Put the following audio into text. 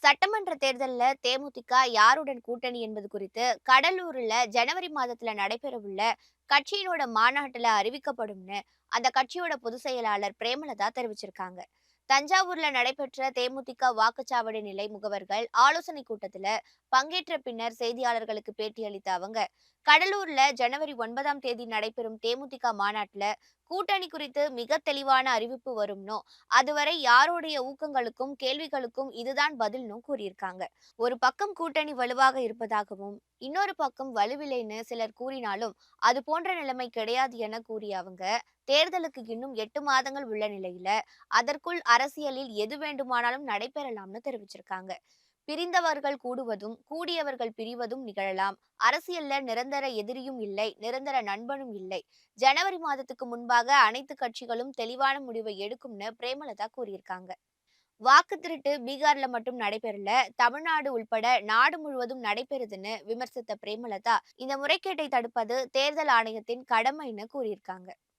சட்டமன்ற தேர்தல்ல தேமுதிக யாருடன் கூட்டணி என்பது குறித்து கடலூர்ல ஜனவரி மாதத்துல நடைபெறவுள்ள கட்சியினோட மாநாட்டுல அறிவிக்கப்படும்னு அந்த கட்சியோட பொதுச் செயலாளர் பிரேமலதா தெரிவிச்சிருக்காங்க. தஞ்சாவூர்ல நடைபெற்ற தேமுதிக வாக்குச்சாவடி நிலை முகவர்கள் ஆலோசனை கூட்டத்துல பங்கேற்ற பின்னர் செய்தியாளர்களுக்கு பேட்டியளித்த அவங்க, கடலூர்ல ஜனவரி 9ஆம் தேதி நடைபெறும் தேமுதிக மாநாட்டுல கூட்டணி குறித்து மிக தெளிவான அறிவிப்பு வரும்னோ, அதுவரை யாருடைய ஊக்கங்களுக்கும் கேள்விகளுக்கும் இதுதான் பதில்னும் கூறியிருக்காங்க. ஒரு பக்கம் கூட்டணி வலுவாக இருப்பதாகவும் இன்னொரு பக்கம் வலுவில்லைன்னு சிலர் கூறினாலும் அது போன்ற நிலைமை கிடையாது என கூறிய அவங்க, தேர்தலுக்கு இன்னும் 8 மாதங்கள் உள்ள நிலையில அதற்குள் அரசியலில் எது வேண்டுமானாலும் நடைபெறலாம்னு தெரிவிச்சிருக்காங்க. பிரிந்தவர்கள் கூடுவதும் கூடியவர்கள் பிரிவதும் நிகழலாம். அரசியல்ல நிரந்தர எதிரியும் இல்லை, நிரந்தர நண்பனும் இல்லை. ஜனவரி மாதத்துக்கு முன்பாக அனைத்து கட்சிகளும் தெளிவான முடிவை எடுக்கும்னு பிரேமலதா கூறியிருக்காங்க. வாக்கு திருட்டு பீகார்ல மட்டும் நடைபெறல, தமிழ்நாடு உள்பட நாடு முழுவதும் நடைபெறுதுன்னு விமர்சித்த பிரேமலதா, இந்த முறைகேட்டை தடுப்பது தேர்தல் ஆணையத்தின் கடமைன்னு கூறியிருக்காங்க.